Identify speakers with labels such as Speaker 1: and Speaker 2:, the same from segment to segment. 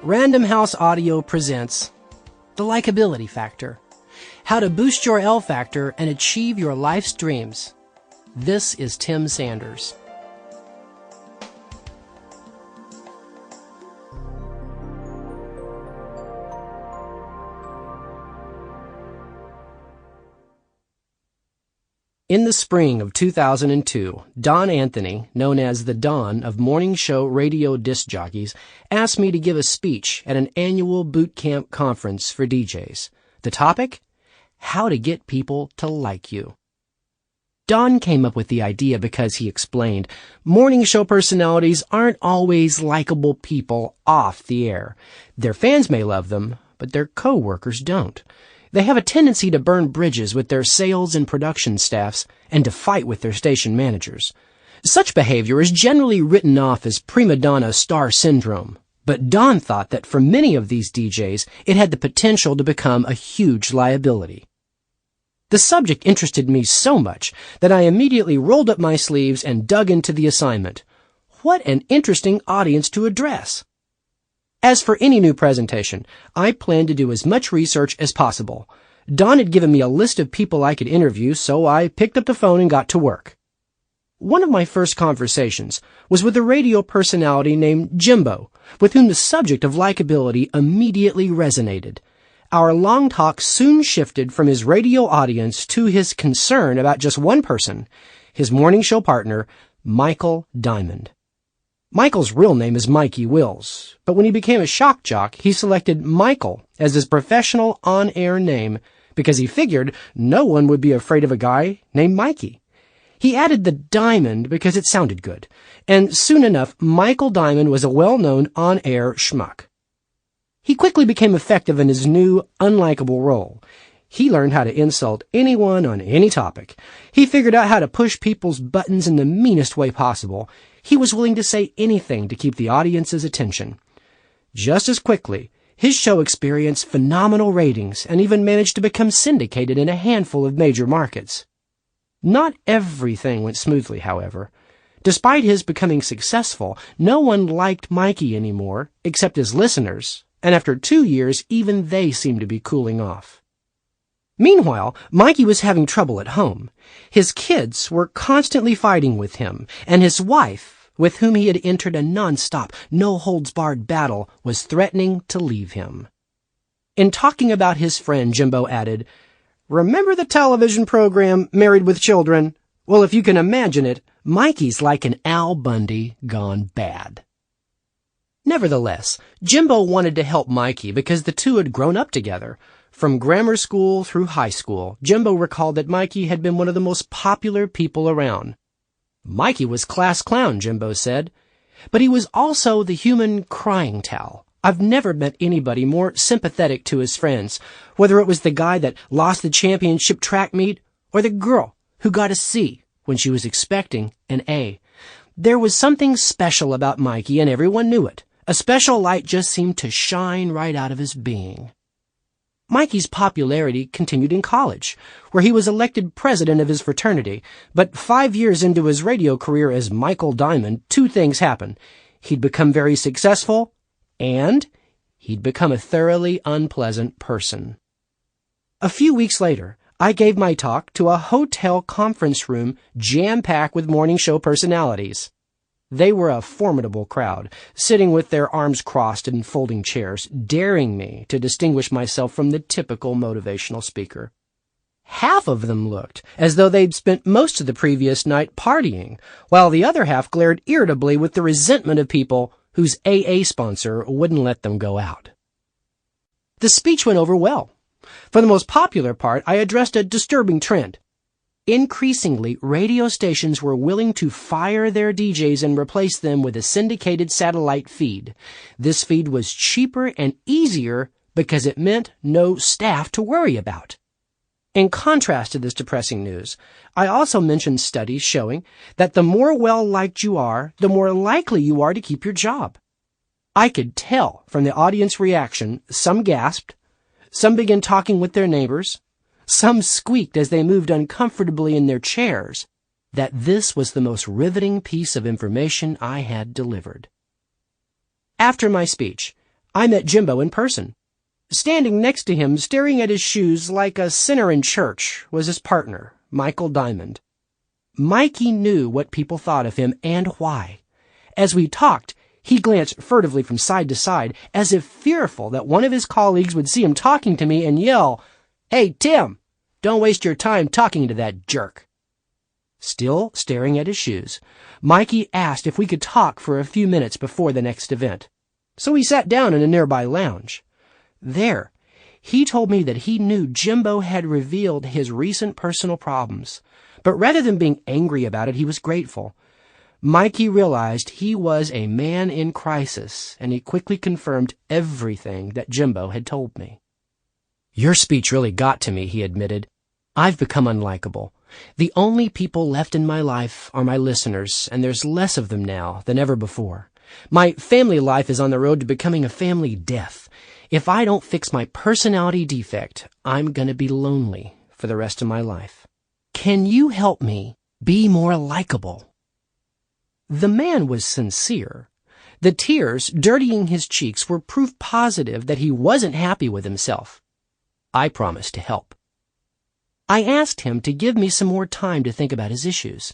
Speaker 1: Random House Audio presents The Likeability Factor. How to boost your L factor and achieve your life's dreams. This is Tim Sanders. In the spring of 2002, Don Anthony, known as the Don of morning show radio disc jockeys, asked me to give a speech at an annual boot camp conference for DJs. The topic? How to get people to like you. Don came up with the idea because, he explained, morning show personalities aren't always likable people off the air. Their fans may love them, but their co-workers don't. They have a tendency to burn bridges with their sales and production staffs and to fight with their station managers. Such behavior is generally written off as prima donna star syndrome, but Don thought that for many of these DJs, it had the potential to become a huge liability. The subject interested me so much that I immediately rolled up my sleeves and dug into the assignment. What an interesting audience to address! As for any new presentation, I planned to do as much research as possible. Don had given me a list of people I could interview, so I picked up the phone and got to work. One of my first conversations was with a radio personality named Jimbo, with whom the subject of likability immediately resonated. Our long talk soon shifted from his radio audience to his concern about just one person, his morning show partner, Michael Diamond. Michael's real name is Mikey Wills, but when he became a shock jock, he selected Michael as his professional on-air name because he figured no one would be afraid of a guy named Mikey. He added the Diamond because it sounded good, and soon enough, Michael Diamond was a well-known on-air schmuck. He quickly became effective in his new, unlikable role. He learned how to insult anyone on any topic. He figured out how to push people's buttons in the meanest way possible. He was willing to say anything to keep the audience's attention. Just as quickly, his show experienced phenomenal ratings and even managed to become syndicated in a handful of major markets. Not everything went smoothly, however. Despite his becoming successful, no one liked Mikey anymore, except his listeners, and after 2 years, even they seemed to be cooling off. Meanwhile, Mikey was having trouble at home. His kids were constantly fighting with him, and his wife, with whom he had entered a non-stop, no-holds-barred battle, was threatening to leave him. In talking about his friend, Jimbo added, "Remember the television program, Married with Children? Well, if you can imagine it, Mikey's like an Al Bundy gone bad." Nevertheless, Jimbo wanted to help Mikey because the two had grown up together. From grammar school through high school, Jimbo recalled that Mikey had been one of the most popular people around. Mikey was class clown, Jimbo said, but he was also the human crying towel. I've never met anybody more sympathetic to his friends, whether it was the guy that lost the championship track meet or the girl who got a C when she was expecting an A. There was something special about Mikey, and everyone knew it. A special light just seemed to shine right out of his being. Mikey's popularity continued in college, where he was elected president of his fraternity. But 5 years into his radio career as Michael Diamond, two things happened. He'd become very successful, and he'd become a thoroughly unpleasant person. A few weeks later, I gave my talk to a hotel conference room jam-packed with morning show personalities. They were a formidable crowd, sitting with their arms crossed in folding chairs, daring me to distinguish myself from the typical motivational speaker. Half of them looked as though they'd spent most of the previous night partying, while the other half glared irritably with the resentment of people whose AA sponsor wouldn't let them go out. The speech went over well. For the most popular part, I addressed a disturbing trend. Increasingly, radio stations were willing to fire their DJs and replace them with a syndicated satellite feed. This feed was cheaper and easier because it meant no staff to worry about. In contrast to this depressing news, I also mentioned studies showing that the more well-liked you are, the more likely you are to keep your job. I could tell from the audience reaction, some gasped, some began talking with their neighbors, some squeaked as they moved uncomfortably in their chairs, that this was the most riveting piece of information I had delivered. After my speech, I met Jimbo in person. Standing next to him, staring at his shoes like a sinner in church, was his partner, Michael Diamond. Mikey knew what people thought of him and why. As we talked, he glanced furtively from side to side, as if fearful that one of his colleagues would see him talking to me and yell, "Hey, Tim, don't waste your time talking to that jerk." Still staring at his shoes, Mikey asked if we could talk for a few minutes before the next event. So we sat down in a nearby lounge. There, he told me that he knew Jimbo had revealed his recent personal problems, but rather than being angry about it, he was grateful. Mikey realized he was a man in crisis, and he quickly confirmed everything that Jimbo had told me. "Your speech really got to me," he admitted. "I've become unlikable. The only people left in my life are my listeners, and there's less of them now than ever before. My family life is on the road to becoming a family death. If I don't fix my personality defect, I'm going to be lonely for the rest of my life. Can you help me be more likable?" The man was sincere. The tears dirtying his cheeks were proof positive that he wasn't happy with himself. I promised to help. I asked him to give me some more time to think about his issues.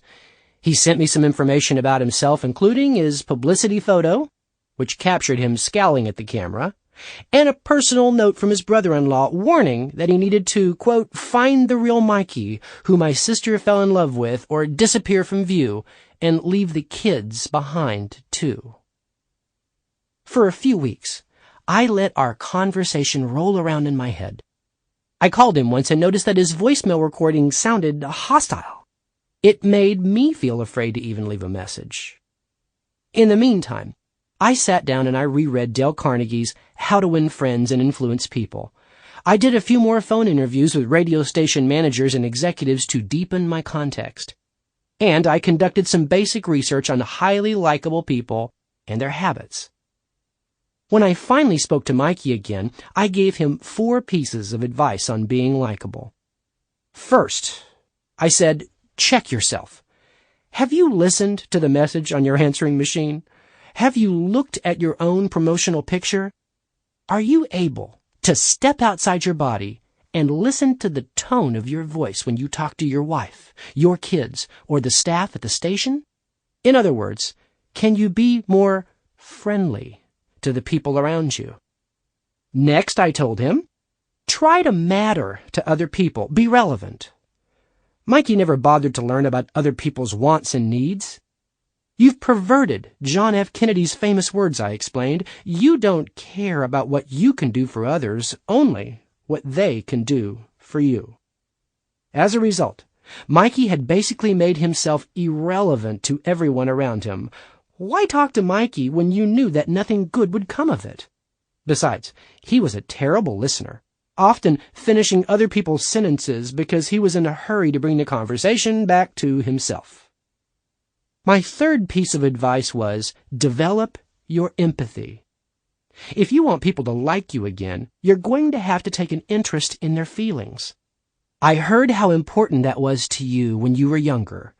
Speaker 1: He sent me some information about himself, including his publicity photo, which captured him scowling at the camera, and a personal note from his brother-in-law warning that he needed to, quote, "find the real Mikey, who my sister fell in love with, or disappear from view, and leave the kids behind, too." For a few weeks, I let our conversation roll around in my head. I called him once and noticed that his voicemail recording sounded hostile. It made me feel afraid to even leave a message. In the meantime, I sat down and I reread Dale Carnegie's How to Win Friends and Influence People. I did a few more phone interviews with radio station managers and executives to deepen my context. And I conducted some basic research on highly likable people and their habits. When I finally spoke to Mikey again, I gave him 4 pieces of advice on being likable. First, I said, check yourself. Have you listened to the message on your answering machine? Have you looked at your own promotional picture? Are you able to step outside your body and listen to the tone of your voice when you talk to your wife, your kids, or the staff at the station? In other words, can you be more friendly to the people around you? Next, I told him, try to matter to other people. Be relevant. Mikey never bothered to learn about other people's wants and needs. You've perverted John F. Kennedy's famous words, I explained. You don't care about what you can do for others, only what they can do for you. As a result, Mikey had basically made himself irrelevant to everyone around him. Why talk to Mikey when you knew that nothing good would come of it? Besides, he was a terrible listener, often finishing other people's sentences because he was in a hurry to bring the conversation back to himself. My third piece of advice was, develop your empathy. If you want people to like you again, you're going to have to take an interest in their feelings. I heard how important that was to you when you were younger.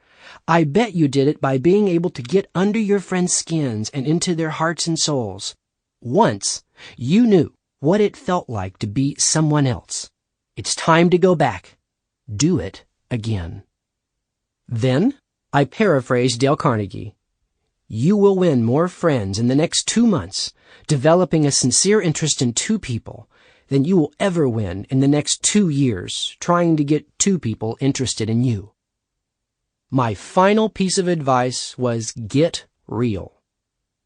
Speaker 1: I bet you did it by being able to get under your friends' skins and into their hearts and souls. Once, you knew what it felt like to be someone else. It's time to go back. Do it again. Then, I paraphrased Dale Carnegie. You will win more friends in the next 2 months, developing a sincere interest in 2 people, than you will ever win in the next 2 years, trying to get 2 people interested in you. My final piece of advice was get real.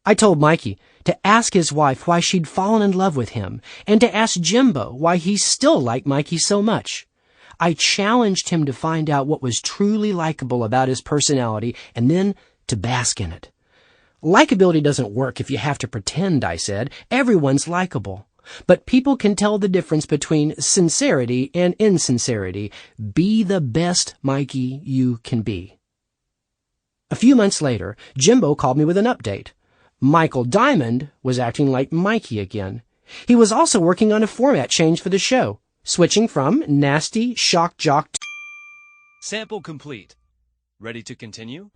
Speaker 1: I told Mikey to ask his wife why she'd fallen in love with him, and to ask Jimbo why he still liked Mikey so much. I challenged him to find out what was truly likable about his personality, and then to bask in it. Likeability doesn't work if you have to pretend, I said. Everyone's likable. But people can tell the difference between sincerity and insincerity. Be the best Mikey you can be. A few months later, Jimbo called me with an update. Michael Diamond was acting like Mikey again. He was also working on a format change for the show, switching from nasty shock jock to...
Speaker 2: Sample complete. Ready to continue?